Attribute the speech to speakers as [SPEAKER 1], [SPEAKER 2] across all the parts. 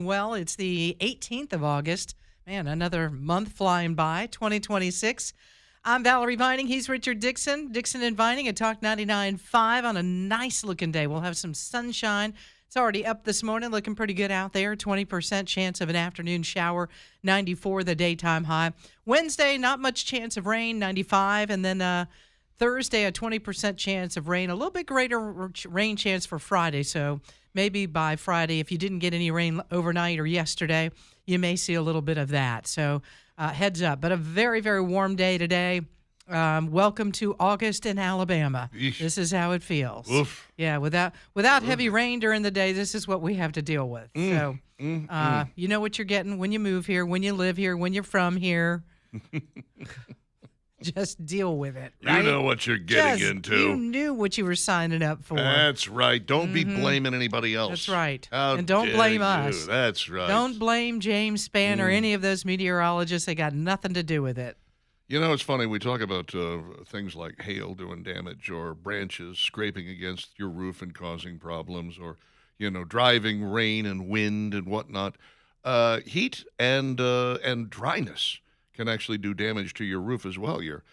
[SPEAKER 1] Well, it's the 18th of August. Man, another month flying by, 2026. I'm Valerie Vining. He's Richard Dixon. Dixon and Vining at Talk 99.5 on a nice looking day. We'll have some sunshine. It's already up this morning, looking pretty good out there. 20% chance of an afternoon shower, 94 the daytime high. Wednesday, not much chance of rain, 95. And then Thursday, a 20% chance of rain, a little bit greater rain chance for Friday. So maybe by Friday, if you didn't get any rain overnight or yesterday, you may see a little bit of that. So heads up. But a very, very warm day today. Welcome to August in Alabama.
[SPEAKER 2] Eesh.
[SPEAKER 1] This is how it feels.
[SPEAKER 2] Oof.
[SPEAKER 1] Yeah, without heavy rain during the day, this is what we have to deal with. So you know what you're getting when you move here, when you live here, when you're from here. Just deal with it. Right?
[SPEAKER 2] You know what you're getting into.
[SPEAKER 1] You knew what you were signing up for.
[SPEAKER 2] That's right. Don't be blaming anybody else.
[SPEAKER 1] That's right.
[SPEAKER 2] How
[SPEAKER 1] And don't
[SPEAKER 2] dare
[SPEAKER 1] blame
[SPEAKER 2] you.
[SPEAKER 1] us.
[SPEAKER 2] That's right.
[SPEAKER 1] Don't blame James Spann or any of those meteorologists. They got nothing to do with it.
[SPEAKER 2] You know, it's funny. We talk about things like hail doing damage or branches scraping against your roof and causing problems or, driving rain and wind and whatnot. Heat and dryness can actually do damage to your roof as well. Your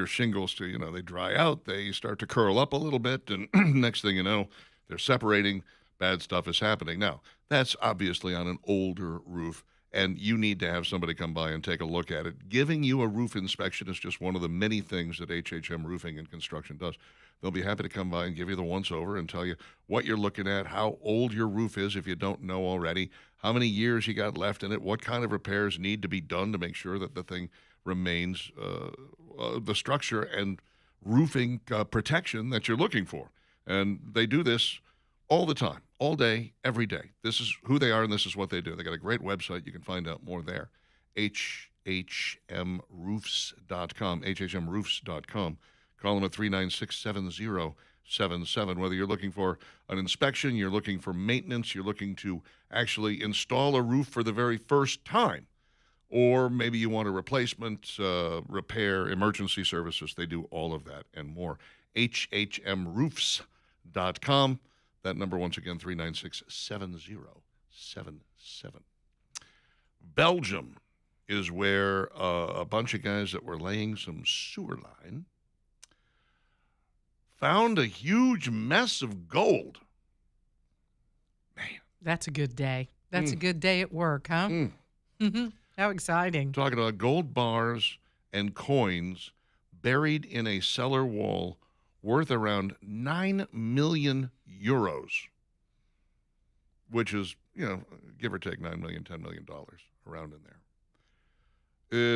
[SPEAKER 2] shingles, they dry out, they start to curl up a little bit, and next thing you know, they're separating. Bad stuff is happening. Now, that's obviously on an older roof, and you need to have somebody come by and take a look at it. Giving you a roof inspection is just one of the many things that HHM Roofing and Construction does. They'll be happy to come by and give you the once-over and tell you what you're looking at, how old your roof is if you don't know already, how many years you got left in it, what kind of repairs need to be done to make sure that the thing remains the structure and roofing protection that you're looking for. And they do this all the time, all day, every day. This is who they are, and this is what they do. They got a great website. You can find out more there, hhmroofs.com, hhmroofs.com. Call them at 396-7077. Whether you're looking for an inspection, you're looking for maintenance, you're looking to actually install a roof for the very first time, or maybe you want a replacement, repair, emergency services. They do all of that and more. hhmroofs.com. That number, once again, 396-7077. Belgium is where a bunch of guys that were laying some sewer line found a huge mess of gold. Man.
[SPEAKER 1] That's a good day. That's a good day at work, huh? How exciting.
[SPEAKER 2] Talking about gold bars and coins buried in a cellar wall worth around 9 million euros, which is, give or take $9 million, $10 million around in there.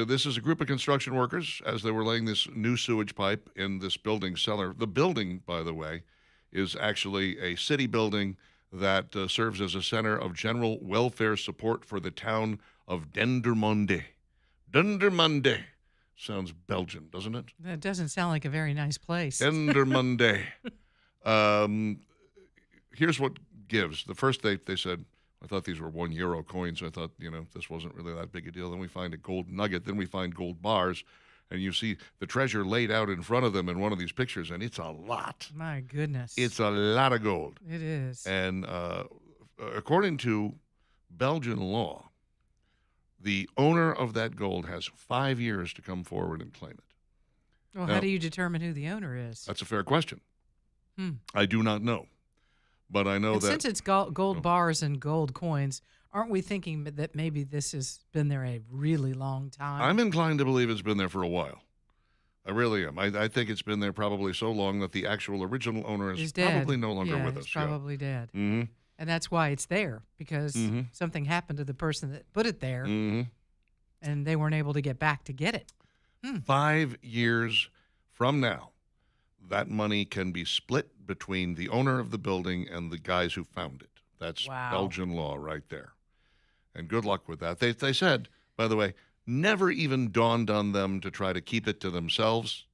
[SPEAKER 2] This is a group of construction workers as they were laying this new sewage pipe in this building cellar. The building, by the way, is actually a city building that serves as a center of general welfare support for the town of Dendermonde. Dendermonde. Sounds Belgian, doesn't it?
[SPEAKER 1] That doesn't sound like a very nice place.
[SPEAKER 2] Dendermonde. Here's what gives. The first they said, I thought these were €1 coins. I thought, this wasn't really that big a deal. Then we find a gold nugget. Then we find gold bars. And you see the treasure laid out in front of them in one of these pictures, and it's a lot.
[SPEAKER 1] My goodness.
[SPEAKER 2] It's a lot of gold.
[SPEAKER 1] It is.
[SPEAKER 2] And according to Belgian law, the owner of that gold has 5 years to come forward and claim it.
[SPEAKER 1] Well,
[SPEAKER 2] Now,
[SPEAKER 1] how do you determine who the owner is?
[SPEAKER 2] That's a fair question. I do not know. But I know
[SPEAKER 1] And
[SPEAKER 2] that
[SPEAKER 1] since it's gold bars and gold coins, aren't we thinking that maybe this has been there a really long time?
[SPEAKER 2] I'm inclined to believe it's been there for a while. I really am. I think it's been there probably so long that the actual original owner is probably no longer with us.
[SPEAKER 1] He's probably dead.
[SPEAKER 2] Mm-hmm.
[SPEAKER 1] And that's why it's there, because something happened to the person that put it there, and they weren't able to get back to get it.
[SPEAKER 2] 5 years from now, that money can be split between the owner of the building and the guys who found it. That's Belgian law right there. And good luck with that. They said, by the way, never even dawned on them to try to keep it to themselves,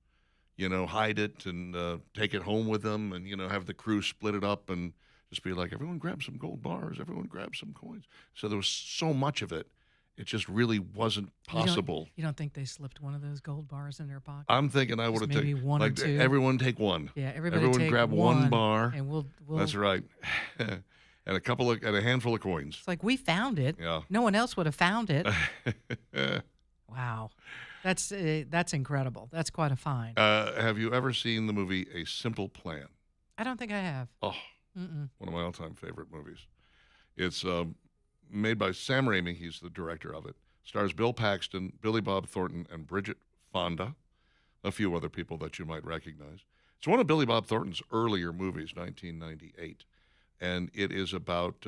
[SPEAKER 2] hide it and take it home with them and, have the crew split it up and just be like, everyone grab some gold bars, everyone grab some coins. So there was so much of it. It just really wasn't possible.
[SPEAKER 1] You don't think they slipped one of those gold bars in their pocket?
[SPEAKER 2] I'm thinking I would have taken
[SPEAKER 1] maybe one or two.
[SPEAKER 2] Everyone take one.
[SPEAKER 1] Yeah, everyone
[SPEAKER 2] grab one bar.
[SPEAKER 1] and we'll
[SPEAKER 2] That's right. and a handful of coins.
[SPEAKER 1] It's like we found it.
[SPEAKER 2] Yeah.
[SPEAKER 1] No one else would have found it. Wow. That's incredible. That's quite a find.
[SPEAKER 2] Have you ever seen the movie A Simple Plan?
[SPEAKER 1] I don't think I have.
[SPEAKER 2] Oh,
[SPEAKER 1] Mm-mm.
[SPEAKER 2] one of my all-time favorite movies. It's made by Sam Raimi. He's the director of it. Stars Bill Paxton, Billy Bob Thornton, and Bridget Fonda, a few other people that you might recognize. It's one of Billy Bob Thornton's earlier movies, 1998. And it is about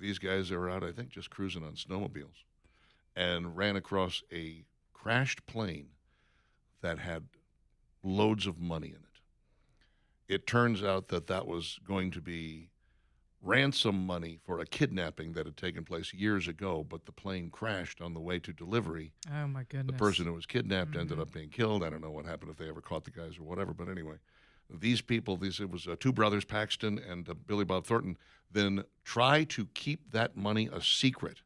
[SPEAKER 2] these guys that were out, I think, just cruising on snowmobiles and ran across a crashed plane that had loads of money in it. It turns out that was going to be ransom money for a kidnapping that had taken place years ago, but the plane crashed on the way to delivery.
[SPEAKER 1] Oh, my goodness.
[SPEAKER 2] The person who was kidnapped ended up being killed. I don't know what happened, if they ever caught the guys or whatever, but anyway. These people, it was two brothers, Paxton and Billy Bob Thornton, then try to keep that money a secret.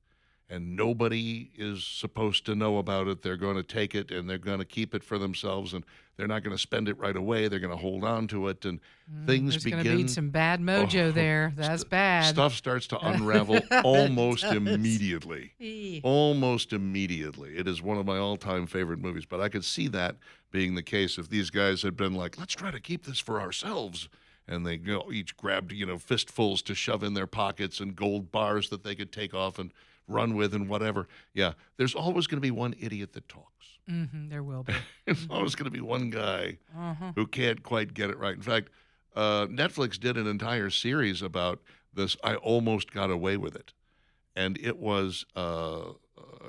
[SPEAKER 2] And nobody is supposed to know about it. They're going to take it, and they're going to keep it for themselves, and they're not going to spend it right away. They're going to hold on to it, and things begin.
[SPEAKER 1] There's going to be some bad mojo there. That's bad.
[SPEAKER 2] Stuff starts to unravel almost immediately. Almost immediately. It is one of my all-time favorite movies, but I could see that being the case if these guys had been like, let's try to keep this for ourselves. And they each grabbed, fistfuls to shove in their pockets and gold bars that they could take off and run with and whatever. Yeah, there's always going to be one idiot that talks.
[SPEAKER 1] There will be.
[SPEAKER 2] There's always going to be one guy who can't quite get it right. In fact, Netflix did an entire series about this. I almost got away with it. And it was a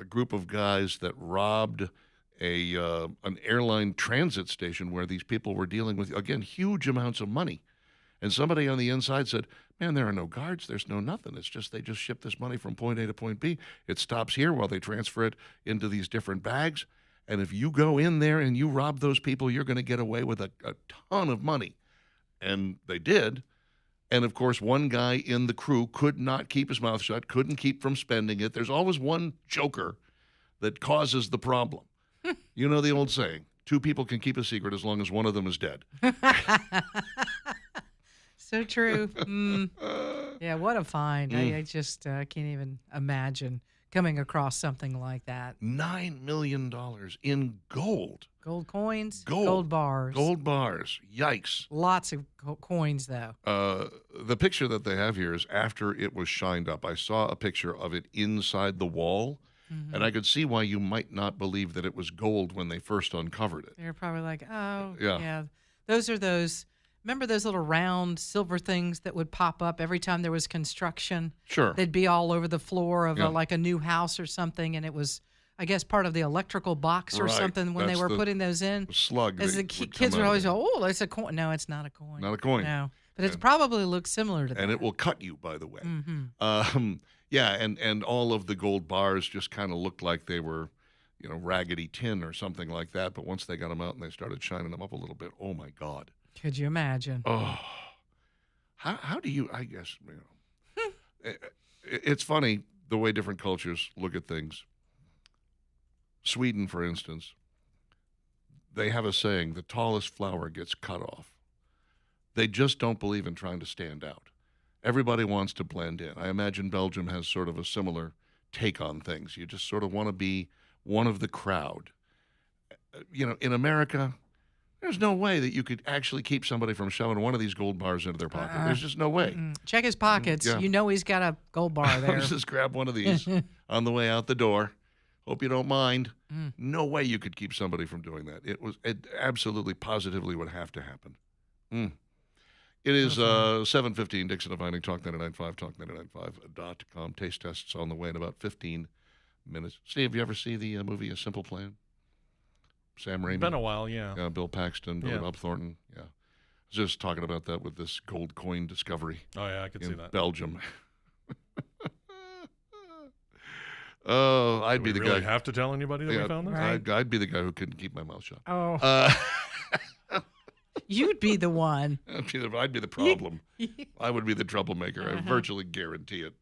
[SPEAKER 2] group of guys that robbed an airline transit station where these people were dealing with, again, huge amounts of money. And somebody on the inside said, man, there are no guards. There's no nothing. It's just they just ship this money from point A to point B. It stops here while they transfer it into these different bags. And if you go in there and you rob those people, you're going to get away with a ton of money. And they did. And, of course, one guy in the crew could not keep his mouth shut, couldn't keep from spending it. There's always one joker that causes the problem. You know the old saying, two people can keep a secret as long as one of them is dead.
[SPEAKER 1] So true. Yeah, what a find. I just can't even imagine coming across something like that.
[SPEAKER 2] $9 million in gold.
[SPEAKER 1] Gold coins,
[SPEAKER 2] Gold.
[SPEAKER 1] gold bars.
[SPEAKER 2] Gold bars. Yikes.
[SPEAKER 1] Lots of coins, though.
[SPEAKER 2] The picture that they have here is after it was shined up. I saw a picture of it inside the wall, and I could see why you might not believe that it was gold when they first uncovered it.
[SPEAKER 1] They're probably like, oh,
[SPEAKER 2] Yeah.
[SPEAKER 1] Those are those. Remember those little round silver things that would pop up every time there was construction?
[SPEAKER 2] Sure.
[SPEAKER 1] They'd be all over the floor of like a new house or something, and it was, I guess, part of the electrical box or
[SPEAKER 2] Right.
[SPEAKER 1] something when they
[SPEAKER 2] That's
[SPEAKER 1] were
[SPEAKER 2] the
[SPEAKER 1] putting those in.
[SPEAKER 2] Slug.
[SPEAKER 1] As the kids would always go, oh, that's a coin. No, it's not a coin.
[SPEAKER 2] Not a coin.
[SPEAKER 1] No. But it probably looks similar to that.
[SPEAKER 2] And it will cut you, by the way. Yeah, and all of the gold bars just kind of looked like they were, raggedy tin or something like that. But once they got them out and they started shining them up a little bit, oh, my God.
[SPEAKER 1] Could you imagine?
[SPEAKER 2] Oh, how do you, I guess, it's funny the way different cultures look at things. Sweden, for instance, they have a saying, the tallest flower gets cut off. They just don't believe in trying to stand out. Everybody wants to blend in. I imagine Belgium has sort of a similar take on things. You just sort of want to be one of the crowd. In America, there's no way that you could actually keep somebody from shoving one of these gold bars into their pocket. There's just no way.
[SPEAKER 1] Check his pockets.
[SPEAKER 2] Yeah.
[SPEAKER 1] You know he's got a gold bar there.
[SPEAKER 2] Just grab one of these on the way out the door. Hope you don't mind. No way you could keep somebody from doing that. It absolutely, positively would have to happen. It is 7:15, Dixon and Vining, Talk 99.5, talk995.com. Taste tests on the way in about 15 minutes. Steve, have you ever see the movie A Simple Plan? Sam Raimi.
[SPEAKER 3] Been a while, yeah.
[SPEAKER 2] Bill Paxton, Billy Bob Thornton. Yeah. I was just talking about that with this gold coin discovery.
[SPEAKER 3] Oh, yeah, I could see
[SPEAKER 2] in
[SPEAKER 3] that.
[SPEAKER 2] Belgium. Oh, I'd
[SPEAKER 3] Do
[SPEAKER 2] be
[SPEAKER 3] we
[SPEAKER 2] the
[SPEAKER 3] really
[SPEAKER 2] guy.
[SPEAKER 3] have to tell anybody that we found this?
[SPEAKER 1] Right.
[SPEAKER 2] I'd be the guy who couldn't keep my mouth shut.
[SPEAKER 1] Oh. You'd be the one.
[SPEAKER 2] I'd be the problem. I would be the troublemaker. I virtually guarantee it.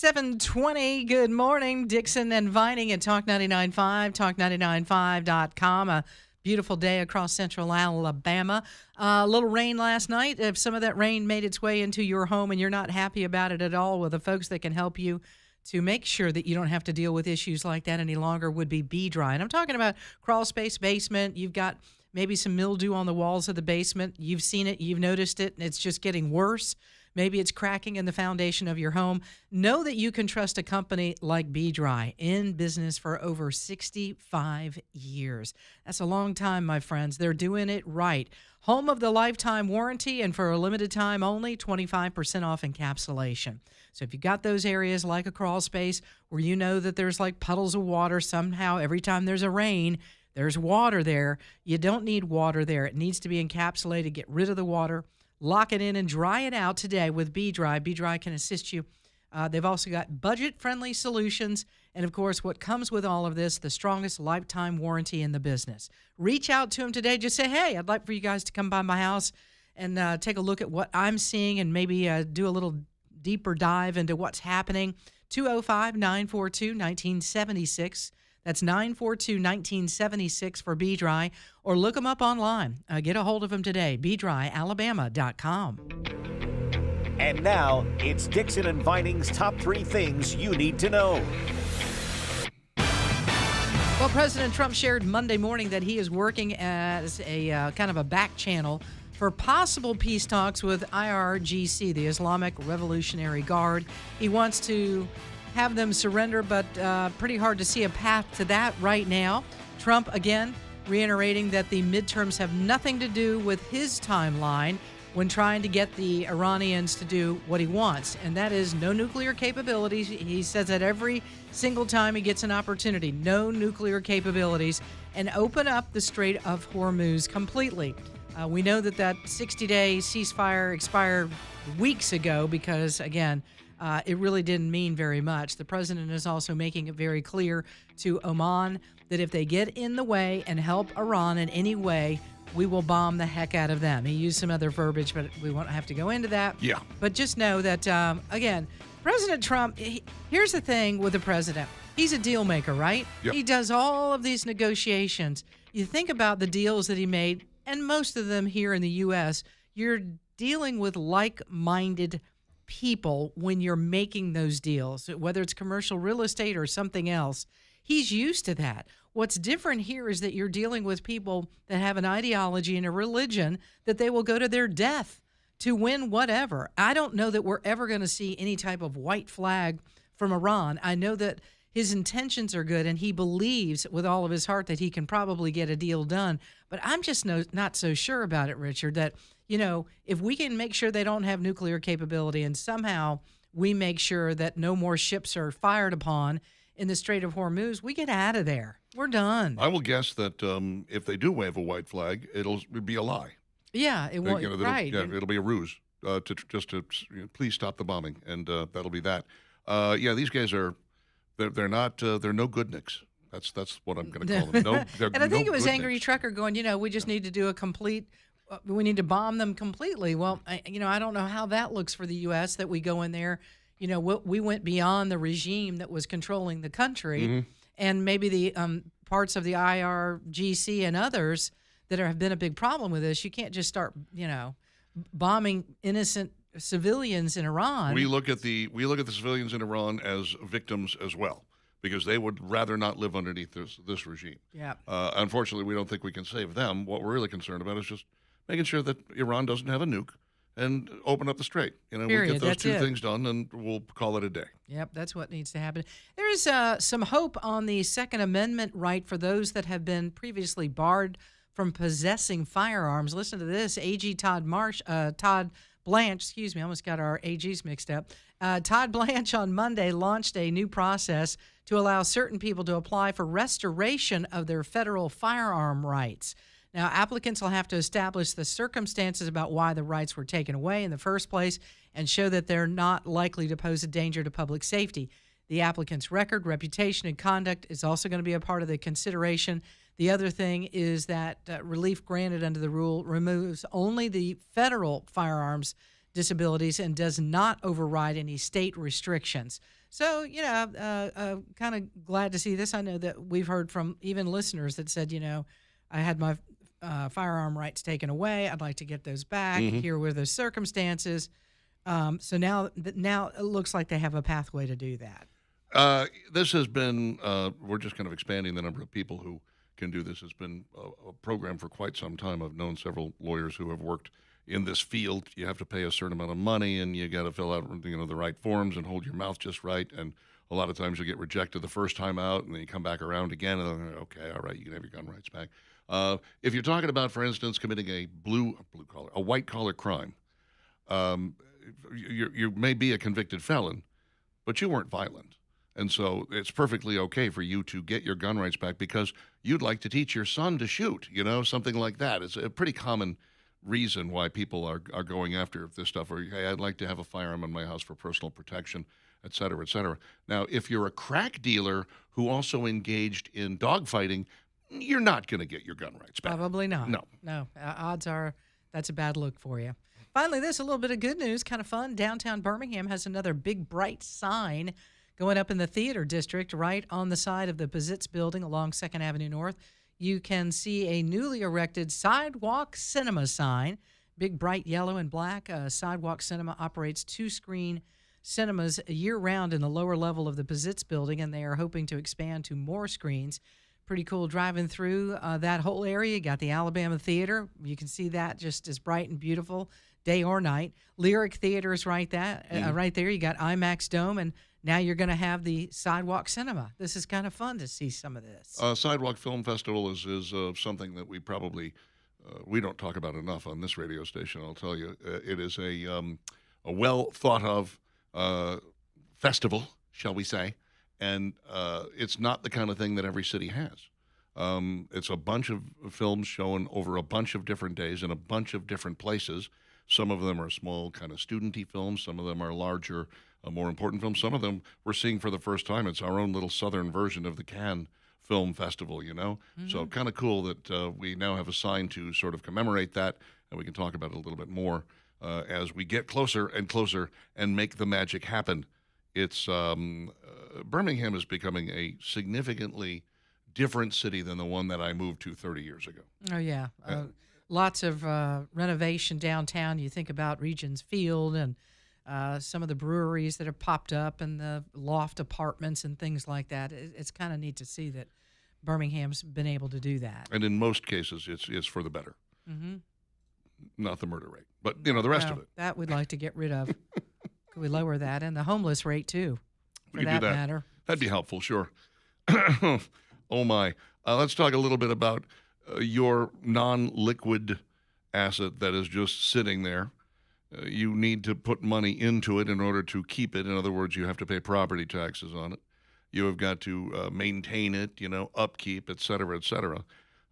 [SPEAKER 1] $7:20. Good morning, Dixon and Vining at Talk 99.5, talk995.com. A beautiful day across central Alabama. A little rain last night. If some of that rain made its way into your home and you're not happy about it at all, well, the folks that can help you to make sure that you don't have to deal with issues like that any longer would be B-Dry. And I'm talking about crawl space, basement. You've got maybe some mildew on the walls of the basement. You've seen it. You've noticed it. And it's just getting worse. Maybe it's cracking in the foundation of your home. Know that you can trust a company like B-Dry, in business for over 65 years. That's a long time, my friends. They're doing it right. Home of the lifetime warranty, and for a limited time only, 25% off encapsulation. So if you've got those areas like a crawl space where you know that there's like puddles of water somehow every time there's a rain, there's water there. You don't need water there. It needs to be encapsulated. Get rid of the water. Lock it in and dry it out today with B-Dry. B-Dry can assist you. They've also got budget-friendly solutions. And, of course, what comes with all of this, the strongest lifetime warranty in the business. Reach out to them today. Just say, hey, I'd like for you guys to come by my house and take a look at what I'm seeing and maybe do a little deeper dive into what's happening. 205-942-1976. That's 942-1976 for B-Dry, or look them up online. Get a hold of them today, bdryalabama.com.
[SPEAKER 4] And now, it's Dixon and Vining's top 3 things you need to know.
[SPEAKER 1] Well, President Trump shared Monday morning that he is working as a kind of a back channel for possible peace talks with IRGC, the Islamic Revolutionary Guard. He wants to have them surrender, but pretty hard to see a path to that right now. Trump, again, reiterating that the midterms have nothing to do with his timeline when trying to get the Iranians to do what he wants, and that is no nuclear capabilities. He says that every single time he gets an opportunity, no nuclear capabilities, and open up the Strait of Hormuz completely. We know that 60-day ceasefire expired weeks ago because, again, it really didn't mean very much. The president is also making it very clear to Oman that if they get in the way and help Iran in any way, we will bomb the heck out of them. He used some other verbiage, but we won't have to go into that.
[SPEAKER 2] Yeah.
[SPEAKER 1] But just know that, again, President Trump, here's the thing with the president. He's a deal maker, right?
[SPEAKER 2] Yep.
[SPEAKER 1] He does all of these negotiations. You think about the deals that he made, and most of them here in the U.S., you're dealing with like-minded people when you're making those deals, whether it's commercial real estate or something else. He's used to that. What's different here is that you're dealing with people that have an ideology and a religion that they will go to their death to win whatever. I don't know that we're ever going to see any type of white flag from Iran. I know that his intentions are good, and he believes with all of his heart that he can probably get a deal done. But I'm just not so sure about it, Richard, that, if we can make sure they don't have nuclear capability and somehow we make sure that no more ships are fired upon in the Strait of Hormuz, we get out of there. We're done.
[SPEAKER 2] I will guess that if they do wave a white flag, it'll be a lie.
[SPEAKER 1] Yeah, it won't. Right.
[SPEAKER 2] Yeah, it'll be a ruse to please stop the bombing, and that'll be that. These guys are they're no good nicks. That's what I'm going to call them. No,
[SPEAKER 1] and I think it was
[SPEAKER 2] good
[SPEAKER 1] Angry
[SPEAKER 2] nicks.
[SPEAKER 1] Trucker going, we just need to do a complete. We need to bomb them completely. Well, I don't know how that looks for the U.S. that we go in there. We went beyond the regime that was controlling the country, and maybe the parts of the IRGC and others that have been a big problem with this. You can't just start, bombing innocent civilians in Iran.
[SPEAKER 2] We look at the civilians in Iran as victims as well, because they would rather not live underneath this regime.
[SPEAKER 1] Yeah.
[SPEAKER 2] Unfortunately, we don't think we can save them. What we're really concerned about is just making sure that Iran doesn't have a nuke and open up the strait. We get those two things done, and we'll call it a day.
[SPEAKER 1] Yep, that's what needs to happen. There is some hope on the Second Amendment right for those that have been previously barred from possessing firearms. Listen to this. AG Todd Blanche, I almost got our AGs mixed up. Todd Blanche on Monday launched a new process to allow certain people to apply for restoration of their federal firearm rights. Now, applicants will have to establish the circumstances about why the rights were taken away in the first place and show that they're not likely to pose a danger to public safety. The applicant's record, reputation, and conduct is also going to be a part of the consideration. The other thing is that relief granted under the rule removes only the federal firearms disabilities and does not override any state restrictions. So, kind of glad to see this. I know that we've heard from even listeners that said, I had my firearm rights taken away. I'd like to get those back. Here were the circumstances. So now it looks like they have a pathway to do that.
[SPEAKER 2] This has been, we're just kind of expanding the number of people who can do this. It's been a program for quite some time. I've known several lawyers who have worked in this field. You have to pay a certain amount of money, and you got to fill out the right forms and hold your mouth just right. And a lot of times you get rejected the first time out, and then you come back around again, and then, okay, all right, you can have your gun rights back. If you're talking about, for instance, committing a white collar crime, you may be a convicted felon, but you weren't violent. And so it's perfectly okay for you to get your gun rights back because you'd like to teach your son to shoot, something like that. It's a pretty common reason why people are going after this stuff. Or, hey, I'd like to have a firearm in my house for personal protection, et cetera, et cetera. Now, if you're a crack dealer who also engaged in dogfighting, you're not going to get your gun rights back.
[SPEAKER 1] Probably not. No. Odds are that's a bad look for you. Finally, this a little bit of good news, kind of fun. Downtown Birmingham has another big, bright sign going up in the theater district right on the side of the Pizitz building along 2nd Avenue North. You can see a newly erected Sidewalk Cinema sign, big, bright yellow and black. Sidewalk Cinema operates 2-screen cinemas year-round in the lower level of the Pizitz building, and they are hoping to expand to more screens. Pretty cool driving through that whole area. You got the Alabama Theater. You can see that just as bright and beautiful day or night. Lyric Theater is right there. You got IMAX Dome, and now you're going to have the Sidewalk Cinema. This is kind of fun to see some of this.
[SPEAKER 2] Sidewalk Film Festival is something that we probably we don't talk about enough on this radio station. I'll tell you, it is a well thought of festival, shall we say, and it's not the kind of thing that every city has. It's a bunch of films shown over a bunch of different days in a bunch of different places. Some of them are small, kind of student-y films. Some of them are larger, more important films. Some of them we're seeing for the first time. It's our own little southern version of the Cannes Film Festival, So kind of cool that we now have a sign to sort of commemorate that, and we can talk about it a little bit more as we get closer and closer and make the magic happen. It's Birmingham is becoming a significantly different city than the one that I moved to 30 years ago.
[SPEAKER 1] Oh, yeah. Lots of renovation downtown. You think about Regents Field and some of the breweries that have popped up and the loft apartments and things like that. It's kind of neat to see that Birmingham's been able to do that.
[SPEAKER 2] And in most cases, it's for the better. Mm-hmm. Not the murder rate, but, the rest of it.
[SPEAKER 1] That we'd like to get rid of. Could we lower that? And the homeless rate, too, for that matter.
[SPEAKER 2] That'd be helpful, sure. Oh, my. Let's talk a little bit about your non-liquid asset that is just sitting there. You need to put money into it in order to keep it. In other words, you have to pay property taxes on it. You have got to maintain it, upkeep, et cetera, et cetera.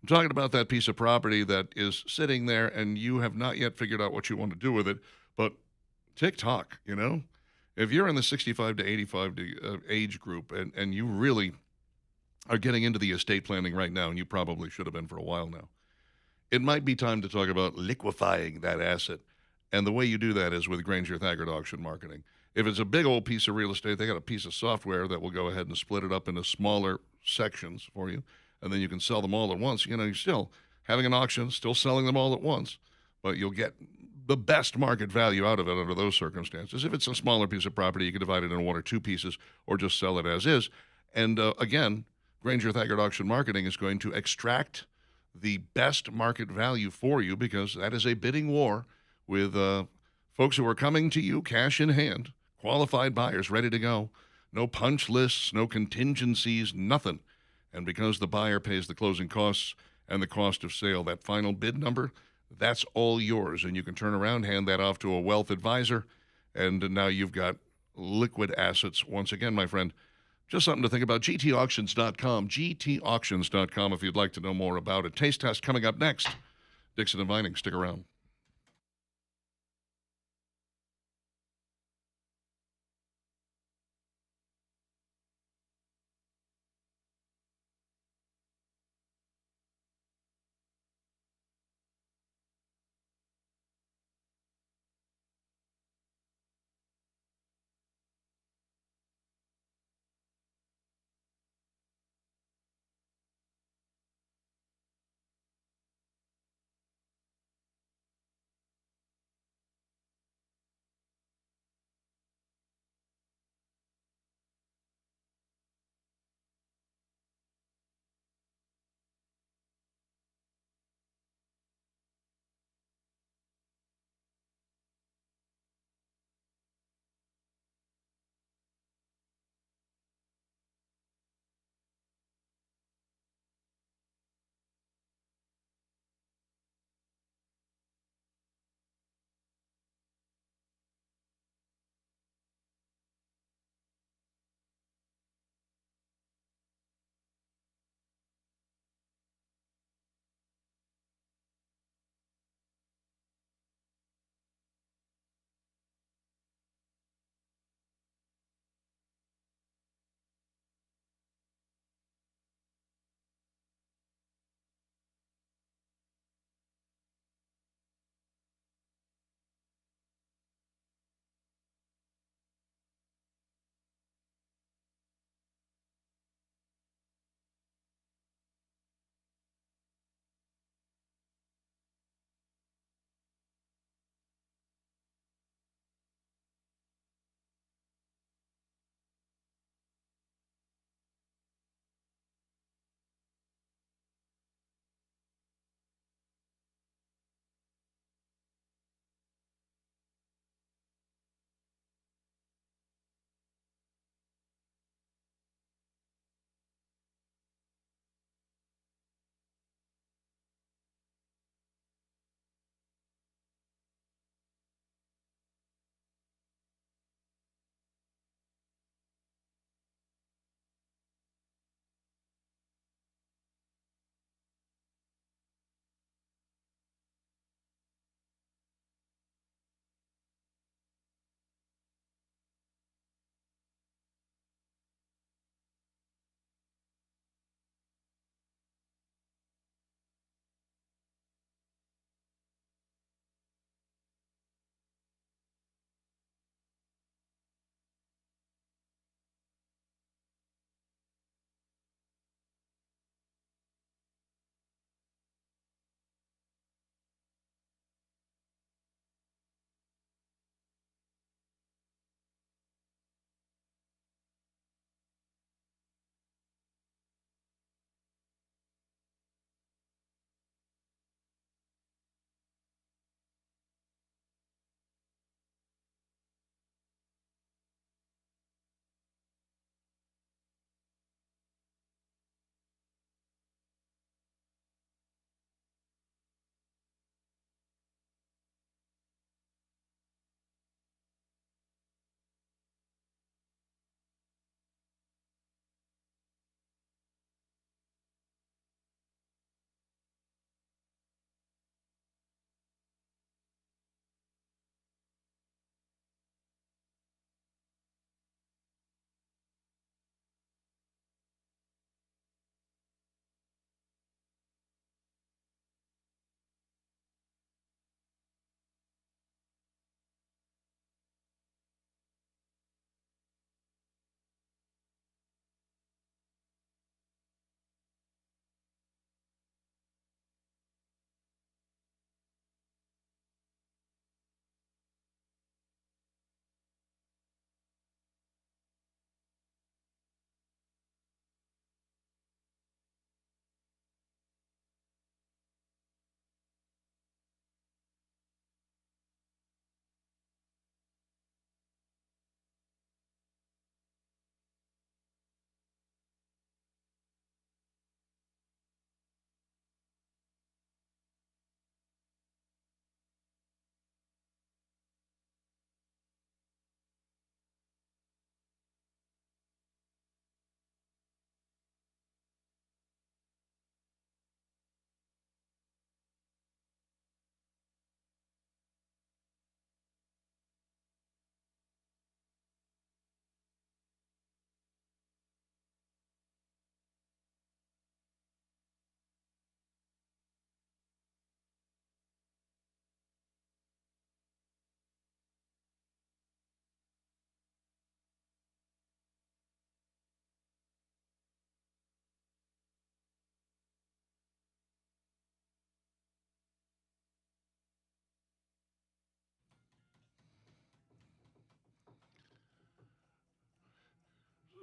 [SPEAKER 2] I'm talking about that piece of property that is sitting there and you have not yet figured out what you want to do with it. But TikTok, if you're in the 65 to 85 age group and you really are getting into the estate planning right now, and you probably should have been for a while now, it might be time to talk about liquefying that asset. And the way you do that is with Granger Thaggart Auction Marketing. If it's a big old piece of real estate, they got a piece of software that will go ahead and split it up into smaller sections for you, and then you can sell them all at once. You're still having an auction, still selling them all at once, but you'll get the best market value out of it under those circumstances. If it's a smaller piece of property, you can divide it into one or two pieces or just sell it as is. And again, Granger Thaggart Auction Marketing is going to extract the best market value for you because that is a bidding war with folks who are coming to you cash in hand, qualified buyers ready to go. No punch lists, no contingencies, nothing. And because the buyer pays the closing costs and the cost of sale, that final bid number, that's all yours. And you can turn around, hand that off to a wealth advisor, and now you've got liquid assets. Once again, my friend, just something to think about. GTauctions.com, GTauctions.com if you'd like to know more about it. Taste test coming up next. Dixon and Vining, stick around.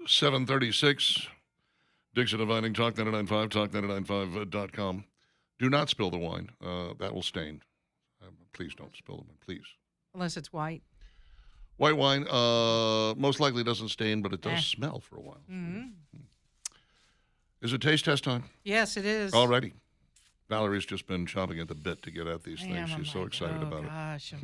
[SPEAKER 2] 7:36. Dixon and Vining, Talk 99.5, talk995.com. Do not spill the wine. That will stain. Please don't spill them, please.
[SPEAKER 1] Unless it's white.
[SPEAKER 2] White wine most likely doesn't stain, but it does smell for a while.
[SPEAKER 1] Mm-hmm.
[SPEAKER 2] Is it taste test time?
[SPEAKER 1] Yes, it is.
[SPEAKER 2] Alrighty. Valerie's just been chomping at the bit to get at these things. She's so excited about it.
[SPEAKER 1] Gosh,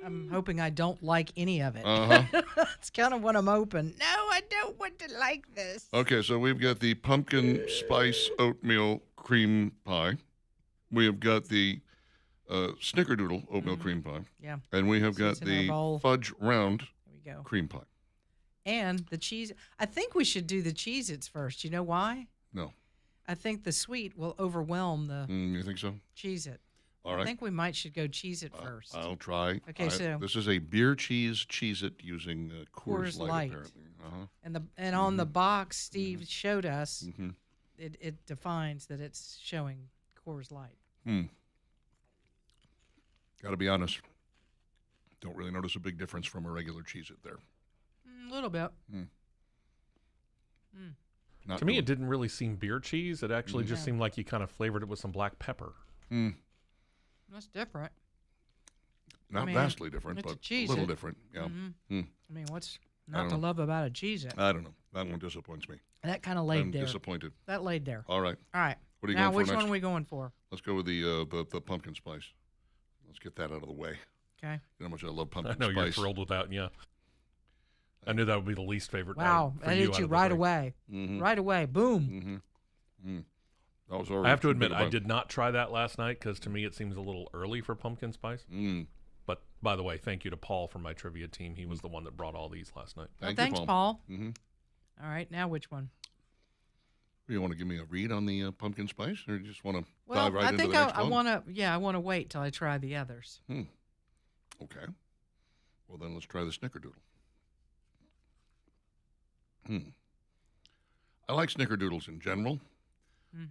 [SPEAKER 1] I'm hoping I don't like any of it.
[SPEAKER 2] Uh-huh.
[SPEAKER 1] It's kind of what I'm hoping. No, I don't want to like this.
[SPEAKER 2] Okay, so we've got the pumpkin spice oatmeal cream pie. We have got the snickerdoodle oatmeal cream pie.
[SPEAKER 1] Yeah.
[SPEAKER 2] And we have
[SPEAKER 1] So
[SPEAKER 2] got
[SPEAKER 1] it's in our
[SPEAKER 2] the
[SPEAKER 1] bowl.
[SPEAKER 2] fudge round
[SPEAKER 1] There we go.
[SPEAKER 2] cream pie.
[SPEAKER 1] And the cheese. I think we should do the Cheez-Its first. You know why?
[SPEAKER 2] No.
[SPEAKER 1] I think the sweet will overwhelm the
[SPEAKER 2] You think so?
[SPEAKER 1] Cheez-It.
[SPEAKER 2] All right.
[SPEAKER 1] I think we should go Cheez-It first.
[SPEAKER 2] I'll try.
[SPEAKER 1] Okay, so-
[SPEAKER 2] this is a beer cheese Cheez-It using Coors
[SPEAKER 1] Coors
[SPEAKER 2] Light,
[SPEAKER 1] Light.
[SPEAKER 2] apparently. Uh-huh.
[SPEAKER 1] And on the box Steve showed us,
[SPEAKER 2] Mm-hmm.
[SPEAKER 1] it defines that it's showing Coors Light.
[SPEAKER 2] Got to be honest. Don't really notice a big difference from a regular Cheez-It there.
[SPEAKER 1] A little bit.
[SPEAKER 2] Not
[SPEAKER 3] To me,
[SPEAKER 2] really.
[SPEAKER 3] it didn't really seem beer cheese. It actually just seemed like you kind of flavored it with some black pepper.
[SPEAKER 1] That's different.
[SPEAKER 2] Not
[SPEAKER 1] I mean,
[SPEAKER 2] vastly different,
[SPEAKER 1] it's a
[SPEAKER 2] but a
[SPEAKER 1] Cheez-It.
[SPEAKER 2] little different. Yeah.
[SPEAKER 1] I mean, what's
[SPEAKER 2] don't
[SPEAKER 1] not to
[SPEAKER 2] know.
[SPEAKER 1] love about a Cheez-It?
[SPEAKER 2] I don't know. That one disappoints me.
[SPEAKER 1] That kind of
[SPEAKER 2] I'm
[SPEAKER 1] laid there.
[SPEAKER 2] disappointed.
[SPEAKER 1] That laid there.
[SPEAKER 2] All right.
[SPEAKER 1] All right.
[SPEAKER 2] What are you
[SPEAKER 1] now,
[SPEAKER 2] going for
[SPEAKER 1] which
[SPEAKER 2] next?
[SPEAKER 1] one are we going for?
[SPEAKER 2] Let's go with the pumpkin spice. Let's get that out of the way.
[SPEAKER 1] Okay.
[SPEAKER 2] You know how much I love
[SPEAKER 3] I
[SPEAKER 2] pumpkin
[SPEAKER 3] know
[SPEAKER 2] spice.
[SPEAKER 3] you're thrilled with that, yeah. I knew that would be the least favorite.
[SPEAKER 1] Wow.
[SPEAKER 3] for
[SPEAKER 1] That
[SPEAKER 3] you
[SPEAKER 1] hit
[SPEAKER 3] out
[SPEAKER 1] you
[SPEAKER 3] of the
[SPEAKER 1] right
[SPEAKER 3] three.
[SPEAKER 1] away. Right away. Boom.
[SPEAKER 2] That was already
[SPEAKER 3] I have to
[SPEAKER 2] too
[SPEAKER 3] admit,
[SPEAKER 2] big a
[SPEAKER 3] I
[SPEAKER 2] bun.
[SPEAKER 3] did not try that last night because to me it seems a little early for pumpkin spice. But by the way, thank you to Paul from my trivia team. He was the one that brought all these last night.
[SPEAKER 1] Well,
[SPEAKER 2] Thank you,
[SPEAKER 1] thanks, Paul.
[SPEAKER 2] Mm-hmm.
[SPEAKER 1] All right. Now, which one?
[SPEAKER 2] You want to give me a read on the pumpkin spice, or you just want to
[SPEAKER 1] Well,
[SPEAKER 2] dive right
[SPEAKER 1] I
[SPEAKER 2] into
[SPEAKER 1] think
[SPEAKER 2] the next
[SPEAKER 1] I
[SPEAKER 2] one?
[SPEAKER 1] want to. Yeah, I want to wait till I try the others.
[SPEAKER 2] Okay. Well, then let's try the snickerdoodle. I like snickerdoodles in general,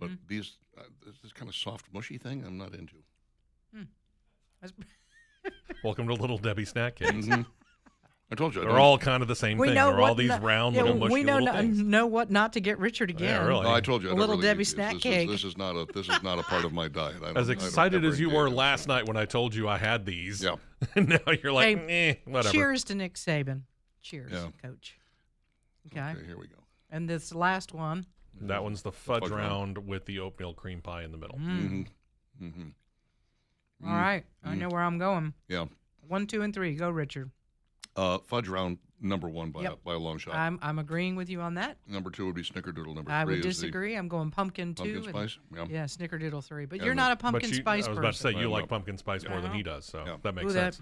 [SPEAKER 2] but this kind of soft, mushy thing, I'm not into.
[SPEAKER 1] That's-
[SPEAKER 3] Welcome to Little Debbie Snack Cakes.
[SPEAKER 2] I told you. I
[SPEAKER 3] They're
[SPEAKER 2] don't-
[SPEAKER 3] all kind of the same
[SPEAKER 1] We
[SPEAKER 3] thing.
[SPEAKER 1] know
[SPEAKER 3] They're all
[SPEAKER 1] what
[SPEAKER 3] these
[SPEAKER 1] not-
[SPEAKER 3] round
[SPEAKER 1] yeah,
[SPEAKER 3] little mushy
[SPEAKER 1] we know
[SPEAKER 3] little things.
[SPEAKER 1] know what not to get Richard again.
[SPEAKER 3] really.
[SPEAKER 2] No, I told you. I don't
[SPEAKER 1] Little
[SPEAKER 2] really
[SPEAKER 1] Debbie
[SPEAKER 2] eat these.
[SPEAKER 1] snack
[SPEAKER 2] this
[SPEAKER 1] cake.
[SPEAKER 2] This is not a part of my diet. I don't,
[SPEAKER 3] As
[SPEAKER 2] I don't
[SPEAKER 3] excited
[SPEAKER 2] ever
[SPEAKER 3] as you
[SPEAKER 2] engage
[SPEAKER 3] were
[SPEAKER 2] in
[SPEAKER 3] last
[SPEAKER 2] this.
[SPEAKER 3] night when I told you I had these.
[SPEAKER 2] Yeah.
[SPEAKER 3] And now you're like,
[SPEAKER 1] Hey,
[SPEAKER 3] whatever.
[SPEAKER 1] Cheers to Nick Saban. Cheers,
[SPEAKER 2] Yeah.
[SPEAKER 1] Coach. Okay.
[SPEAKER 2] Okay, here we go.
[SPEAKER 1] And this last one.
[SPEAKER 3] That one's the fudge
[SPEAKER 2] fudge
[SPEAKER 3] round with the oatmeal cream pie in the middle.
[SPEAKER 1] All right. I know where I'm going.
[SPEAKER 2] Yeah.
[SPEAKER 1] 1, 2, and 3. Go, Richard.
[SPEAKER 2] Fudge round number one by
[SPEAKER 1] Yep.
[SPEAKER 2] a long shot.
[SPEAKER 1] I'm agreeing with you on that.
[SPEAKER 2] Number two would be snickerdoodle. Number
[SPEAKER 1] I
[SPEAKER 2] three
[SPEAKER 1] would
[SPEAKER 2] is the
[SPEAKER 1] disagree. I'm going pumpkin 2.
[SPEAKER 2] pumpkin
[SPEAKER 1] and-
[SPEAKER 2] spice. Yeah.
[SPEAKER 1] Yeah, snickerdoodle 3. But
[SPEAKER 2] Yeah,
[SPEAKER 1] you're
[SPEAKER 2] but-
[SPEAKER 1] not a
[SPEAKER 3] But
[SPEAKER 1] pumpkin
[SPEAKER 3] you,
[SPEAKER 1] spice
[SPEAKER 3] I was
[SPEAKER 1] person.
[SPEAKER 3] about to say you
[SPEAKER 2] Well,
[SPEAKER 3] like
[SPEAKER 2] no.
[SPEAKER 3] pumpkin spice more than he does, so
[SPEAKER 2] Yeah.
[SPEAKER 3] that makes
[SPEAKER 1] Ooh,
[SPEAKER 3] sense.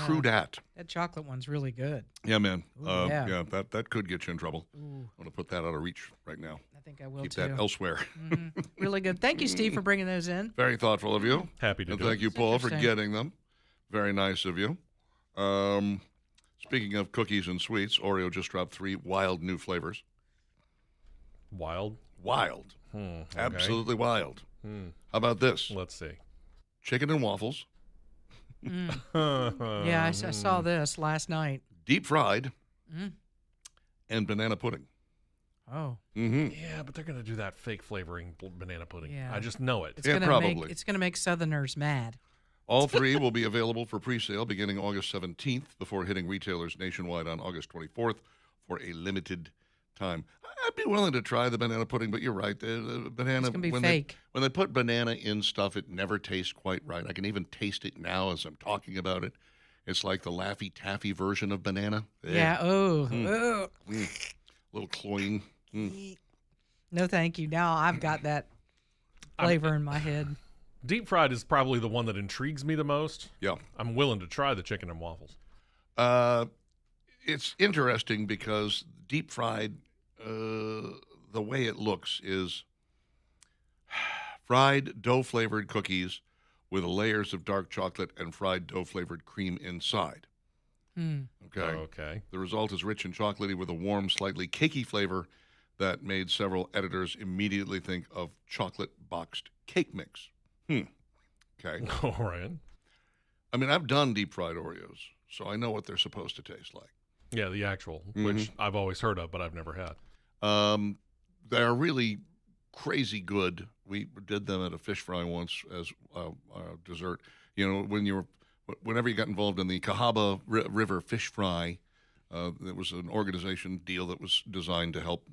[SPEAKER 2] True dat.
[SPEAKER 1] That chocolate one's really good.
[SPEAKER 2] Yeah, man.
[SPEAKER 1] Ooh, yeah.
[SPEAKER 2] Yeah, that could get you in trouble.
[SPEAKER 1] Ooh,
[SPEAKER 2] I'm going to put that out of reach right now.
[SPEAKER 1] I think I will
[SPEAKER 2] Keep
[SPEAKER 1] too.
[SPEAKER 2] that elsewhere.
[SPEAKER 1] Really good. Thank you, Steve, for bringing those in.
[SPEAKER 2] Very thoughtful of you.
[SPEAKER 3] Happy to
[SPEAKER 2] And
[SPEAKER 3] do
[SPEAKER 2] thank
[SPEAKER 3] it.
[SPEAKER 2] you,
[SPEAKER 1] It's
[SPEAKER 2] Paul, for
[SPEAKER 1] interesting.
[SPEAKER 2] getting them. Very nice of you. Speaking of cookies and sweets, Oreo just dropped 3 wild new flavors.
[SPEAKER 3] Wild?
[SPEAKER 2] Wild.
[SPEAKER 3] Okay.
[SPEAKER 2] Absolutely wild. How about this?
[SPEAKER 3] Let's see.
[SPEAKER 2] Chicken and waffles,
[SPEAKER 1] Yeah, I saw this last night.
[SPEAKER 2] deep fried, and banana pudding.
[SPEAKER 1] Oh,
[SPEAKER 3] Yeah, but they're going to do that fake flavoring banana pudding.
[SPEAKER 1] Yeah.
[SPEAKER 3] I just know it.
[SPEAKER 1] it's
[SPEAKER 2] Yeah,
[SPEAKER 1] gonna
[SPEAKER 2] probably.
[SPEAKER 1] make Southerners mad.
[SPEAKER 2] All 3 will be available for pre-sale beginning August 17th before hitting retailers nationwide on August 24th for a limited time. I'd be willing to try the banana pudding, but you're right. The banana,
[SPEAKER 1] It's gonna be
[SPEAKER 2] when
[SPEAKER 1] fake.
[SPEAKER 2] when they put banana in stuff, it never tastes quite right. I can even taste it now as I'm talking about it. It's like the Laffy Taffy version of banana.
[SPEAKER 1] Yeah. Oh. Oh.
[SPEAKER 2] A little cloying.
[SPEAKER 1] No, thank you. Now I've got that flavor in my head.
[SPEAKER 3] Deep fried is probably the one that intrigues me the most.
[SPEAKER 2] Yeah.
[SPEAKER 3] I'm willing to try the chicken and waffles.
[SPEAKER 2] It's interesting because deep fried, the way it looks is fried dough-flavored cookies with layers of dark chocolate and fried dough-flavored cream inside. Okay.
[SPEAKER 3] Okay.
[SPEAKER 2] The result is rich and chocolatey with a warm, slightly cakey flavor that made several editors immediately think of chocolate-boxed cake mix. Okay.
[SPEAKER 3] All right.
[SPEAKER 2] I mean, I've done deep-fried Oreos, so I know what they're supposed to taste like.
[SPEAKER 3] Yeah, the actual, which I've always heard of, but I've never had.
[SPEAKER 2] They're really crazy good. We did them at a fish fry once as a dessert. You know, whenever you got involved in the Cahaba River fish fry, it was an organization deal that was designed to help,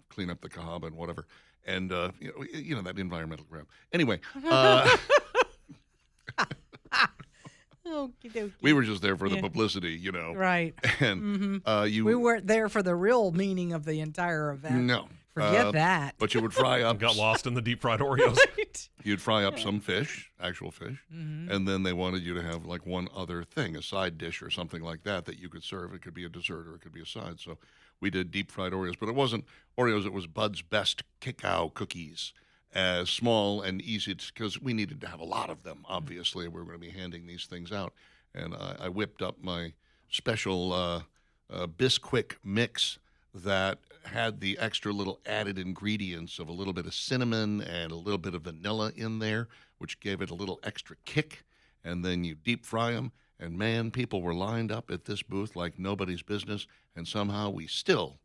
[SPEAKER 2] clean up the Cahaba and whatever. And, that environmental crap. Anyway. We were just there for the publicity,
[SPEAKER 1] Right.
[SPEAKER 2] And
[SPEAKER 1] we weren't there for the real meaning of the entire event.
[SPEAKER 2] No.
[SPEAKER 1] Forget that.
[SPEAKER 2] But you would fry up.
[SPEAKER 3] Got lost in the deep fried Oreos.
[SPEAKER 1] Right.
[SPEAKER 2] You'd fry up some fish, actual fish, and then they wanted you to have like one other thing, a side dish or something like that you could serve. It could be a dessert or it could be a side. So we did deep fried Oreos, but it wasn't Oreos. It was Bud's Best Cacao cookies, as small and easy because we needed to have a lot of them. Obviously, we were going to be handing these things out, and I whipped up my special Bisquick mix that had the extra little added ingredients of a little bit of cinnamon and a little bit of vanilla in there, which gave it a little extra kick. And then you deep fry them. And, man, people were lined up at this booth like nobody's business. And somehow we still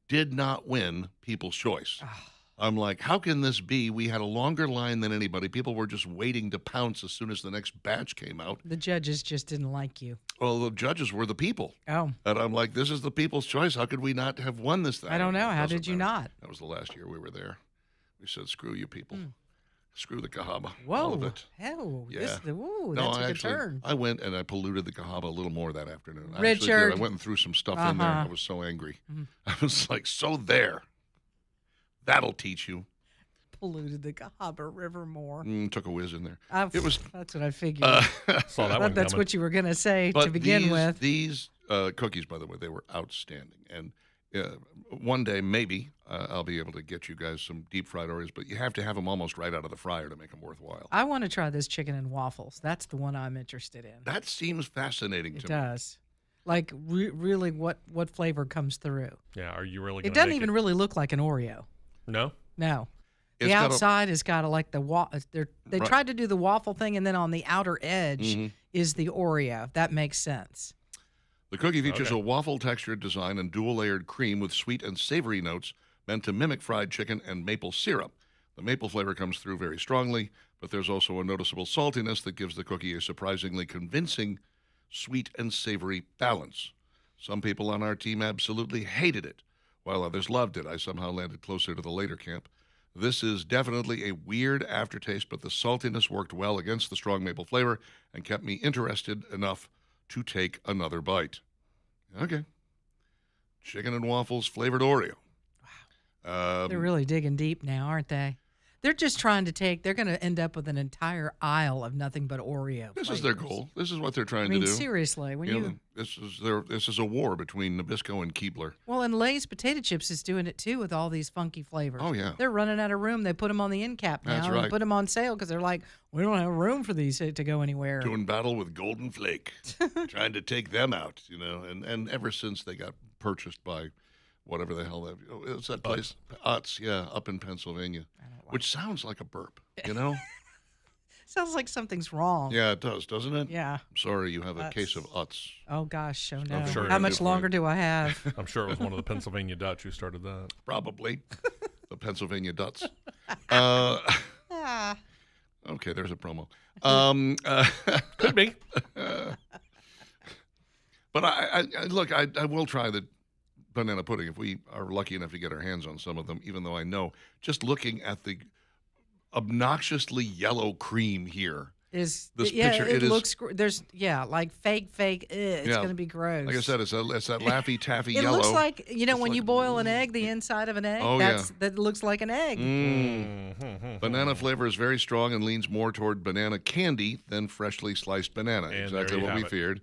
[SPEAKER 2] did not win People's Choice. I'm like, how can this be? We had a longer line than anybody. People were just waiting to pounce as soon as the next batch came out.
[SPEAKER 1] The judges just didn't like you.
[SPEAKER 2] Well, the judges were the people.
[SPEAKER 1] Oh.
[SPEAKER 2] And I'm like, this is the people's choice. How could we not have won this thing?
[SPEAKER 1] I don't know. How did you not?
[SPEAKER 2] That was the last year we were there. We said, screw you people. Screw the Cahaba.
[SPEAKER 1] Whoa.
[SPEAKER 2] All of it.
[SPEAKER 1] Hell.
[SPEAKER 2] Yeah.
[SPEAKER 1] That's a
[SPEAKER 2] I
[SPEAKER 1] good turn.
[SPEAKER 2] I went and I polluted the Cahaba a little more that afternoon. I
[SPEAKER 1] Richard.
[SPEAKER 2] actually did. I went and threw some stuff in there. I was so angry. I was like, so there. That'll teach you.
[SPEAKER 1] Polluted the Cahaba River more.
[SPEAKER 2] Took a whiz in there.
[SPEAKER 1] That's what I figured.
[SPEAKER 3] Saw that one
[SPEAKER 1] That's
[SPEAKER 3] coming.
[SPEAKER 1] what you were going to say
[SPEAKER 2] but
[SPEAKER 1] to begin with.
[SPEAKER 2] These cookies, by the way, they were outstanding. And one day, maybe, I'll be able to get you guys some deep fried Oreos, but you have to have them almost right out of the fryer to make them worthwhile.
[SPEAKER 1] I want to try this chicken and waffles. That's the one I'm interested in.
[SPEAKER 2] That seems fascinating to
[SPEAKER 1] It
[SPEAKER 2] me.
[SPEAKER 1] does. Like, really, what flavor comes through?
[SPEAKER 3] Yeah, are you really
[SPEAKER 1] It
[SPEAKER 3] going to
[SPEAKER 1] doesn't
[SPEAKER 3] make
[SPEAKER 1] even really look like an Oreo.
[SPEAKER 3] No?
[SPEAKER 1] No.
[SPEAKER 2] It's
[SPEAKER 1] The
[SPEAKER 2] got
[SPEAKER 1] outside has got like the they tried to do the waffle thing, and then on the outer edge is the Oreo. That makes sense.
[SPEAKER 2] The cookie features a waffle-textured design and dual-layered cream with sweet and savory notes meant to mimic fried chicken and maple syrup. The maple flavor comes through very strongly, but there's also a noticeable saltiness that gives the cookie a surprisingly convincing sweet and savory balance. Some people on our team absolutely hated it, while others loved it. I somehow landed closer to the later camp. This is definitely a weird aftertaste, but the saltiness worked well against the strong maple flavor and kept me interested enough to take another bite. Okay. Chicken and waffles flavored Oreo. Wow.
[SPEAKER 1] They're really digging deep now, aren't they? They're just trying to they're going to end up with an entire aisle of nothing but Oreo.
[SPEAKER 2] This is their goal. This is what they're trying to do.
[SPEAKER 1] Seriously,
[SPEAKER 2] This is a war between Nabisco and Keebler.
[SPEAKER 1] Well, and Lay's potato chips is doing it too with all these funky flavors.
[SPEAKER 2] Oh yeah,
[SPEAKER 1] they're running out of room. They put them on the end cap now.
[SPEAKER 2] That's right.
[SPEAKER 1] And put them on sale because they're like, we don't have room for these to go anywhere.
[SPEAKER 2] Doing battle with Golden Flake, trying to take them out. And ever since they got purchased by whatever the hell it's that place, Utz, up in Pennsylvania, which sounds like a burp,
[SPEAKER 1] Sounds like something's wrong.
[SPEAKER 2] Yeah, it does, doesn't it?
[SPEAKER 1] Yeah.
[SPEAKER 2] I'm sorry, you have a case of Utz.
[SPEAKER 1] Oh gosh, oh no.
[SPEAKER 3] I'm sure
[SPEAKER 1] How
[SPEAKER 3] it
[SPEAKER 1] much
[SPEAKER 3] is.
[SPEAKER 1] longer do I have?
[SPEAKER 3] I'm sure it was one of the Pennsylvania Dutch who started that.
[SPEAKER 2] Probably. The Pennsylvania Dutz. Okay, there's a promo.
[SPEAKER 3] Could be.
[SPEAKER 2] But I look, I will try the banana pudding if we are lucky enough to get our hands on some of them, even though I know just looking at the obnoxiously yellow cream here.
[SPEAKER 1] Picture, it looks there's like fake. It's gonna be gross.
[SPEAKER 2] Like I said, it's that Laffy Taffy
[SPEAKER 1] it
[SPEAKER 2] yellow.
[SPEAKER 1] It looks like when you boil an egg, the inside of an egg. That looks like an egg.
[SPEAKER 2] Banana flavor is very strong and leans more toward banana candy than freshly sliced banana.
[SPEAKER 3] And
[SPEAKER 2] exactly what we feared.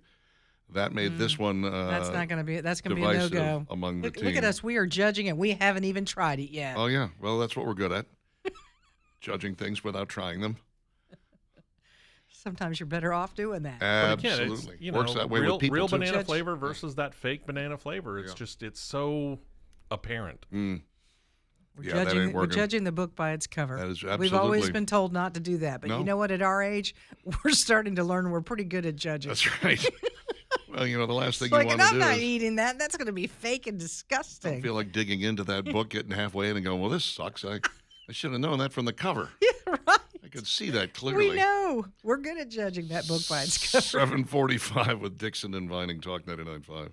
[SPEAKER 2] That made this one.
[SPEAKER 1] That's gonna be a no-go
[SPEAKER 2] among the team.
[SPEAKER 1] Look at us. We are judging it. We haven't even tried it yet.
[SPEAKER 2] Oh yeah. Well, that's what we're good at. Judging things without trying them.
[SPEAKER 1] Sometimes you're better off doing that.
[SPEAKER 2] Absolutely. Works that way with people
[SPEAKER 3] real
[SPEAKER 2] too.
[SPEAKER 3] banana flavor versus that fake banana flavor. It's so apparent.
[SPEAKER 1] We're
[SPEAKER 2] that ain't
[SPEAKER 1] we're
[SPEAKER 2] working.
[SPEAKER 1] judging the book by its cover.
[SPEAKER 2] That is absolutely.
[SPEAKER 1] We've always been told not to do that, but
[SPEAKER 2] No.
[SPEAKER 1] you know what? At our age, we're starting to learn we're pretty good at judging.
[SPEAKER 2] That's right. Well, the last thing
[SPEAKER 1] Like,
[SPEAKER 2] you
[SPEAKER 1] and
[SPEAKER 2] want to
[SPEAKER 1] I'm
[SPEAKER 2] do
[SPEAKER 1] not
[SPEAKER 2] is
[SPEAKER 1] eating that. That's going to be fake and
[SPEAKER 2] I
[SPEAKER 1] disgusting.
[SPEAKER 2] feel like digging into that book, getting halfway in and going, well, this sucks. I should have known that from the cover.
[SPEAKER 1] Yeah, right.
[SPEAKER 2] I could see that clearly.
[SPEAKER 1] We know. We're good at judging that book by its cover.
[SPEAKER 2] 7:45 with Dixon and Vining, Talk 99.5.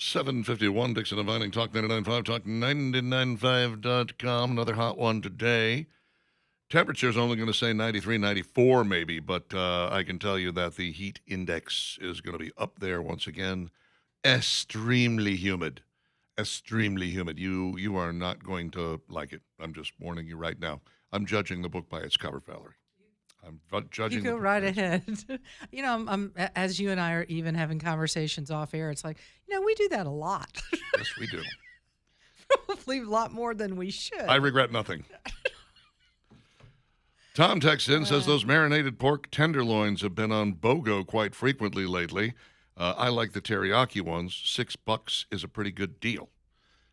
[SPEAKER 2] 7:51, Dixon and Vining, Talk 99.5, Talk995.com. Another hot one today. Temperature's only going to say 93, 94 maybe, but I can tell you that the heat index is going to be up there once again. Extremely humid. Extremely humid. You are not going to like it. I'm just warning you right now. I'm judging the book by its cover, Valerie. I'm judging.
[SPEAKER 1] You go right ahead. I'm as you and I are even having conversations off air. It's like, we do that a lot.
[SPEAKER 2] Yes, we do.
[SPEAKER 1] Probably a lot more than we should.
[SPEAKER 2] I regret nothing. Tom texts in, says those marinated pork tenderloins have been on BOGO quite frequently lately. I like the teriyaki ones. $6 is a pretty good deal.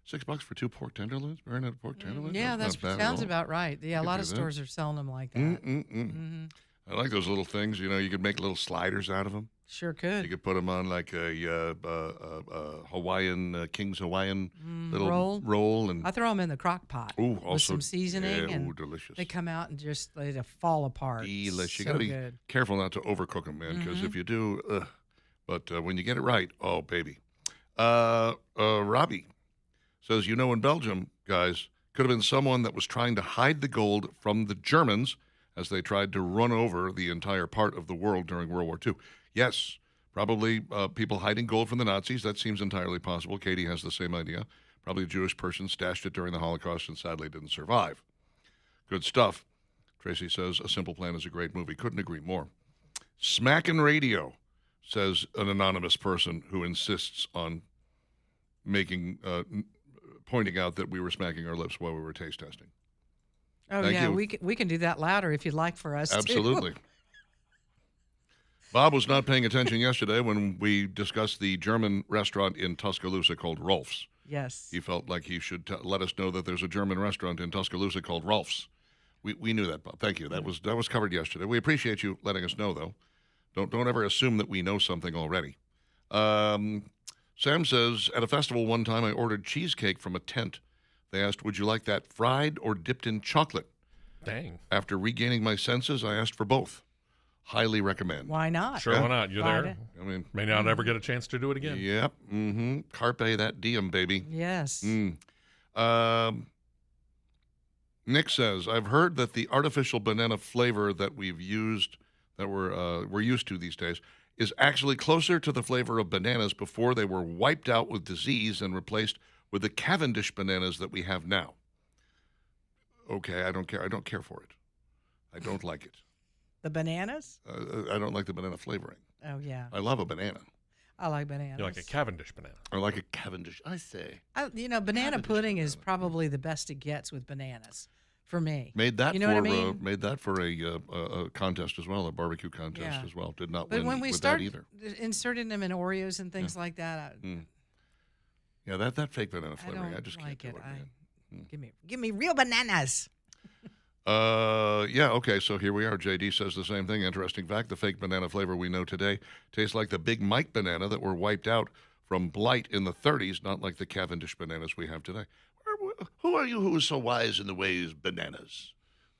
[SPEAKER 2] $6 for 2 pork tenderloins, marinated pork tenderloins?
[SPEAKER 1] Yeah, that sounds about right. Yeah, a lot of
[SPEAKER 2] do that.
[SPEAKER 1] stores are selling them like that.
[SPEAKER 2] Mm-hmm. I like those little things. You could make little sliders out of them.
[SPEAKER 1] Sure could.
[SPEAKER 2] You could put them on like a Hawaiian, King's Hawaiian little roll. And
[SPEAKER 1] I throw them in the crock pot with some seasoning.
[SPEAKER 2] Yeah,
[SPEAKER 1] and
[SPEAKER 2] delicious.
[SPEAKER 1] They come out and just they fall apart.
[SPEAKER 2] Delicious. You
[SPEAKER 1] so
[SPEAKER 2] got to be
[SPEAKER 1] good.
[SPEAKER 2] careful not to overcook them, man, because if you do, but when you get it right, oh, baby. Robbie says, in Belgium, guys, could have been someone that was trying to hide the gold from the Germans as they tried to run over the entire part of the world during World War II. Yes, probably people hiding gold from the Nazis. That seems entirely possible. Katie has the same idea. Probably a Jewish person stashed it during the Holocaust and sadly didn't survive. Good stuff. Tracy says, A Simple Plan is a great movie. Couldn't agree more. Smackin' Radio, says an anonymous person who insists on pointing out that we were smacking our lips while we were taste testing.
[SPEAKER 1] Oh,
[SPEAKER 2] Thank
[SPEAKER 1] yeah,
[SPEAKER 2] you.
[SPEAKER 1] we can do that louder if you'd like for us to.
[SPEAKER 2] Absolutely. Bob was not paying attention yesterday when we discussed the German restaurant in Tuscaloosa called Rolf's.
[SPEAKER 1] Yes.
[SPEAKER 2] He felt like he should let us know that there's a German restaurant in Tuscaloosa called Rolf's. We knew that, Bob. Thank you. That was covered yesterday. We appreciate you letting us know, though. Don't ever assume that we know something already. Sam says, at a festival one time I ordered cheesecake from a tent. They asked, would you like that fried or dipped in chocolate?
[SPEAKER 3] Dang.
[SPEAKER 2] After regaining my senses, I asked for both. Highly recommend.
[SPEAKER 1] Why not?
[SPEAKER 3] Sure, why not? You're
[SPEAKER 1] Fried
[SPEAKER 3] there.
[SPEAKER 1] it.
[SPEAKER 2] I mean,
[SPEAKER 3] May not ever get a chance to do it again.
[SPEAKER 2] Yep. Mm-hmm. Carpe that diem, baby.
[SPEAKER 1] Yes.
[SPEAKER 2] Nick says, I've heard that the artificial banana flavor that we're used to these days is actually closer to the flavor of bananas before they were wiped out with disease and replaced with the Cavendish bananas that we have now. Okay, I don't care. I don't care for it. I don't like it.
[SPEAKER 1] The bananas?
[SPEAKER 2] I don't like the banana flavoring.
[SPEAKER 1] Oh, yeah.
[SPEAKER 2] I love a banana.
[SPEAKER 1] I like bananas.
[SPEAKER 3] You like a Cavendish banana.
[SPEAKER 2] I like a Cavendish, I say.
[SPEAKER 1] Banana
[SPEAKER 2] Cavendish
[SPEAKER 1] pudding is
[SPEAKER 2] banana.
[SPEAKER 1] probably the best it gets with bananas for me.
[SPEAKER 2] Made that
[SPEAKER 1] Made that
[SPEAKER 2] for a contest as well, a barbecue contest as well. Did not
[SPEAKER 1] But
[SPEAKER 2] win
[SPEAKER 1] when we
[SPEAKER 2] with
[SPEAKER 1] start
[SPEAKER 2] that either.
[SPEAKER 1] inserting them in Oreos and things like that,
[SPEAKER 2] Yeah, that fake banana
[SPEAKER 1] I
[SPEAKER 2] flavoring,
[SPEAKER 1] don't
[SPEAKER 2] I just
[SPEAKER 1] like
[SPEAKER 2] can't
[SPEAKER 1] it.
[SPEAKER 2] do it, man.
[SPEAKER 1] Give me real bananas.
[SPEAKER 2] Yeah, okay, so here we are. JD says the same thing. Interesting fact, the fake banana flavor we know today tastes like the Big Mike banana that were wiped out from blight in the 30s, not like the Cavendish bananas we have today. Who are you who is so wise in the ways of bananas?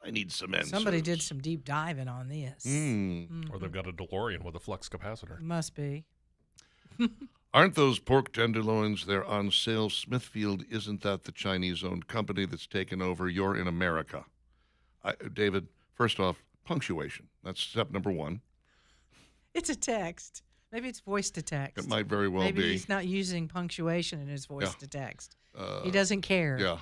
[SPEAKER 2] I need some answers.
[SPEAKER 1] Somebody did some deep diving on this.
[SPEAKER 3] Or they've got a DeLorean with a flux capacitor.
[SPEAKER 1] Must be.
[SPEAKER 2] Aren't those pork tenderloins? They're on sale. Smithfield, isn't that the Chinese-owned company that's taken over? You're in America. David, first off, punctuation. That's step number one.
[SPEAKER 1] It's a text. Maybe it's voice to text.
[SPEAKER 2] It might very well
[SPEAKER 1] Maybe
[SPEAKER 2] be.
[SPEAKER 1] he's not using punctuation in his voice to text.
[SPEAKER 2] Uh,
[SPEAKER 1] He doesn't care.
[SPEAKER 2] Yeah.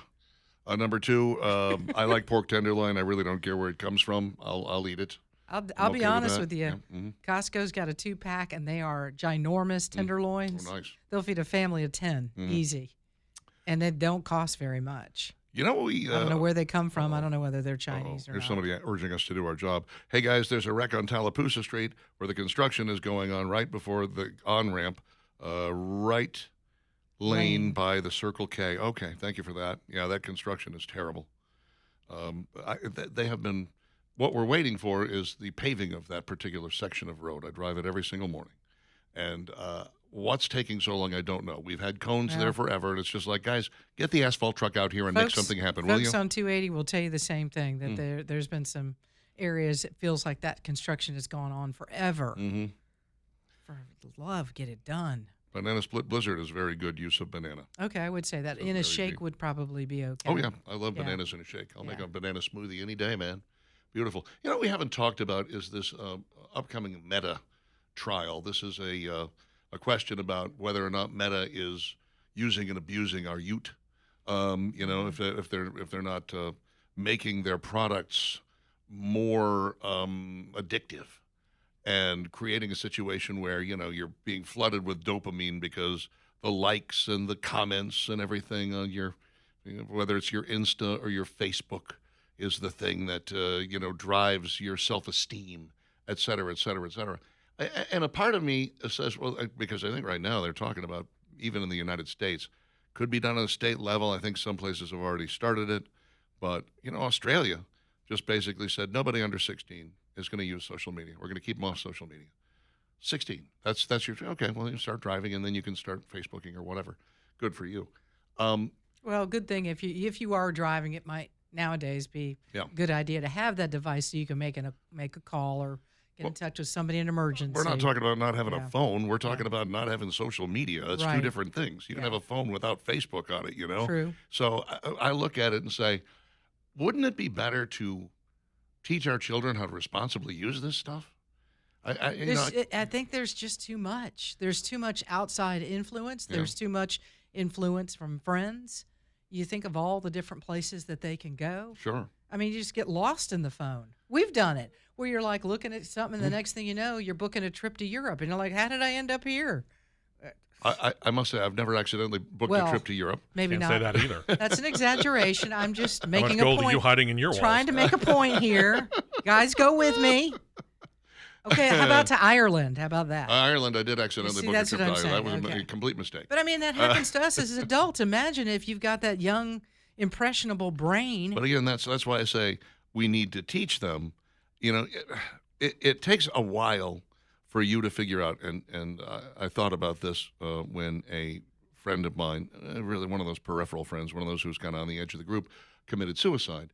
[SPEAKER 2] Number two, I like pork tenderloin. I really don't care where it comes from. I'll eat it.
[SPEAKER 1] I'll be
[SPEAKER 2] okay
[SPEAKER 1] honest
[SPEAKER 2] that.
[SPEAKER 1] with you.
[SPEAKER 2] Yeah. Mhm.
[SPEAKER 1] Costco's got a 2-pack, and they are ginormous tenderloins.
[SPEAKER 2] Oh, nice.
[SPEAKER 1] They'll feed a family of 10, easy. And they don't cost very much.
[SPEAKER 2] You know what we...
[SPEAKER 1] I don't know where they come from. I don't know whether they're Chinese or
[SPEAKER 2] Here's
[SPEAKER 1] not.
[SPEAKER 2] somebody urging us to do our job. Hey, guys, there's a wreck on Tallapoosa Street where the construction is going on right before the on-ramp, right lane by the Circle K. Okay, thank you for that. Yeah, that construction is terrible. They have been... What we're waiting for is the paving of that particular section of road. I drive it every single morning. And what's taking so long, I don't know. We've had cones there forever, and it's just like, guys, get the asphalt truck out here and make something happen, will you?
[SPEAKER 1] Folks on 280 will tell you the same thing, that there's been some areas it feels like that construction has gone on forever.
[SPEAKER 2] Mm-hmm.
[SPEAKER 1] For love, get it done.
[SPEAKER 2] Banana Split Blizzard is very good use of banana.
[SPEAKER 1] Okay, I would say that.
[SPEAKER 2] So
[SPEAKER 1] In a
[SPEAKER 2] very
[SPEAKER 1] shake
[SPEAKER 2] good.
[SPEAKER 1] would probably be okay.
[SPEAKER 2] Oh, yeah. I love
[SPEAKER 1] Yeah.
[SPEAKER 2] bananas in a shake. I'll make
[SPEAKER 1] Yeah.
[SPEAKER 2] a banana smoothie any day, man. Beautiful. You know what we haven't talked about is this upcoming Meta trial. This is a question about whether or not Meta is using and abusing our youth. You know, if they're not making their products more addictive and creating a situation where, you know, you're being flooded with dopamine because the likes and the comments and everything on your, you know, whether it's your Insta or your Facebook, is the thing that, you know, drives your self-esteem, et cetera, et cetera, et cetera. And a part of me says, well, because I think right now they're talking about, even in the United States, could be done on a state level. I think some places have already started it. But, you know, Australia just basically said nobody under 16 is going to use social media. We're going to keep them off social media. 16. That's your, okay, well, you start driving and then you can start Facebooking or whatever. Good for you.
[SPEAKER 1] Well, good thing if you are driving, it might nowadays be
[SPEAKER 2] Yeah.
[SPEAKER 1] a good idea to have that device so you can make a call or get in touch with somebody in an emergency.
[SPEAKER 2] We're not talking about not having
[SPEAKER 1] Yeah.
[SPEAKER 2] a phone. We're talking about not having social media. That's two
[SPEAKER 1] Right.
[SPEAKER 2] different things. You can have a phone without Facebook on it, you know?
[SPEAKER 1] True.
[SPEAKER 2] So I look at it and say, wouldn't it be better to teach our children how to responsibly use this stuff?
[SPEAKER 1] I think there's just too much. There's too much outside influence.
[SPEAKER 2] Yeah.
[SPEAKER 1] There's too much influence from friends. You think of all the different places that they can go.
[SPEAKER 2] Sure.
[SPEAKER 1] I mean, you just get lost in the phone. We've done it where you're like looking at something,
[SPEAKER 2] Mm-hmm.
[SPEAKER 1] and the next thing you know, you're booking a trip to Europe, and you're like, how did I end up here?
[SPEAKER 2] I must say, I've never accidentally booked a
[SPEAKER 1] Well,
[SPEAKER 2] trip to Europe.
[SPEAKER 1] Maybe
[SPEAKER 3] Can't
[SPEAKER 1] not.
[SPEAKER 3] say that either.
[SPEAKER 1] That's an exaggeration. I'm just
[SPEAKER 3] How much
[SPEAKER 1] making a
[SPEAKER 3] gold are
[SPEAKER 1] point.
[SPEAKER 3] you hiding in your walls?
[SPEAKER 1] Trying to make a point here. Guys, go with me. Okay, how about to Ireland? How about that?
[SPEAKER 2] Ireland, I did accidentally
[SPEAKER 1] See,
[SPEAKER 2] book a
[SPEAKER 1] that's
[SPEAKER 2] trip
[SPEAKER 1] what
[SPEAKER 2] to
[SPEAKER 1] I'm
[SPEAKER 2] Ireland. That
[SPEAKER 1] saying.
[SPEAKER 2] was
[SPEAKER 1] Okay.
[SPEAKER 2] a complete mistake.
[SPEAKER 1] But I mean, that happens to us as adults. Imagine if you've got that young, impressionable brain.
[SPEAKER 2] But again, that's why I say we need to teach them. You know, it takes a while for you to figure out. And I thought about this when a friend of mine, really one of those peripheral friends, one of those who's kind of on the edge of the group, committed suicide.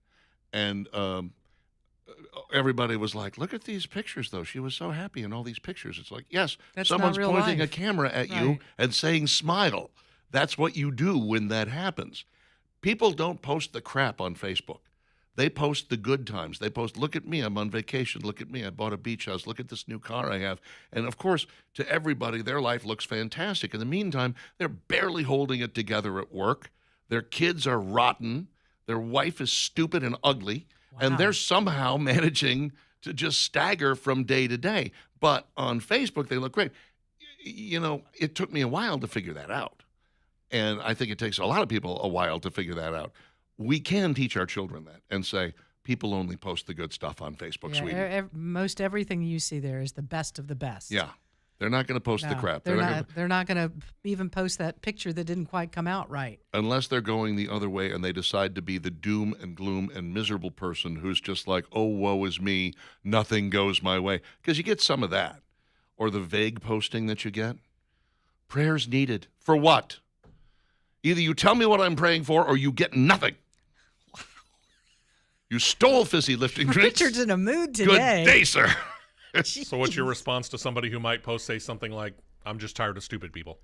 [SPEAKER 2] And everybody was like, look at these pictures, though. She was so happy in all these pictures. It's like, yes,
[SPEAKER 1] That's not
[SPEAKER 2] someone's
[SPEAKER 1] real
[SPEAKER 2] pointing
[SPEAKER 1] life.
[SPEAKER 2] a camera at you
[SPEAKER 1] Right.
[SPEAKER 2] and saying smile. That's what you do when that happens. People don't post the crap on Facebook. They post the good times. They post, look at me, I'm on vacation. Look at me, I bought a beach house. Look at this new car I have. And of course, to everybody, their life looks fantastic. In the meantime, they're barely holding it together at work. Their kids are rotten. Their wife is stupid and ugly. And
[SPEAKER 1] Wow.
[SPEAKER 2] they're somehow managing to just stagger from day to day. But on Facebook, they look great. You know, it took me a while to figure that out. And I think it takes a lot of people a while to figure that out. We can teach our children that and say, people only post the good stuff on Facebook,
[SPEAKER 1] Yeah,
[SPEAKER 2] sweetie.
[SPEAKER 1] most everything you see there is the best of the best.
[SPEAKER 2] Yeah. They're not going to post the
[SPEAKER 1] No,
[SPEAKER 2] crap.
[SPEAKER 1] They're
[SPEAKER 2] gonna-
[SPEAKER 1] not going to even post that picture that didn't quite come out right.
[SPEAKER 2] unless they're going the other way and they decide to be the doom and gloom and miserable person who's just like, oh, woe is me, nothing goes my way. Because you get some of that. Or the vague posting that you get. Prayers needed. For what? Either you tell me what I'm praying for or you get nothing. You stole fizzy lifting drinks.
[SPEAKER 1] Richard's in a mood
[SPEAKER 2] Good
[SPEAKER 1] today.
[SPEAKER 2] day, sir.
[SPEAKER 3] So what's your response to somebody who might post, say something like, I'm just tired of stupid people?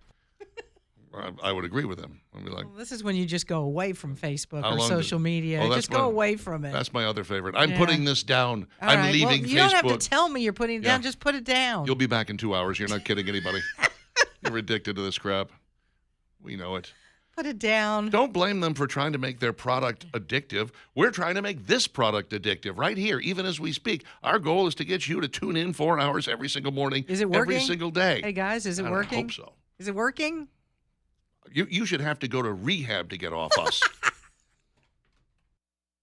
[SPEAKER 2] I would agree with him. I'd be like,
[SPEAKER 1] Well, this is when you just go away from Facebook
[SPEAKER 2] How
[SPEAKER 1] or
[SPEAKER 2] long
[SPEAKER 1] social media.
[SPEAKER 2] Oh, that's
[SPEAKER 1] Just go
[SPEAKER 2] my-
[SPEAKER 1] away from it.
[SPEAKER 2] that's my other favorite. I'm
[SPEAKER 1] Yeah.
[SPEAKER 2] putting this down.
[SPEAKER 1] All
[SPEAKER 2] I'm
[SPEAKER 1] right,
[SPEAKER 2] leaving
[SPEAKER 1] well,
[SPEAKER 2] Facebook.
[SPEAKER 1] you don't have to tell me you're putting it down.
[SPEAKER 2] Yeah.
[SPEAKER 1] Just put it down.
[SPEAKER 2] You'll be back in 2 hours. You're not kidding anybody. You're addicted to this crap. We know it.
[SPEAKER 1] Put it down.
[SPEAKER 2] Don't blame them for trying to make their product addictive. We're trying to make this product addictive right here, even as we speak. Our goal is to get you to tune in 4 hours every single morning,
[SPEAKER 1] Is it
[SPEAKER 2] every
[SPEAKER 1] working?
[SPEAKER 2] single day.
[SPEAKER 1] Hey, guys, is it
[SPEAKER 2] I
[SPEAKER 1] working?
[SPEAKER 2] hope so.
[SPEAKER 1] Is it working?
[SPEAKER 2] You should have to go to rehab to get off us.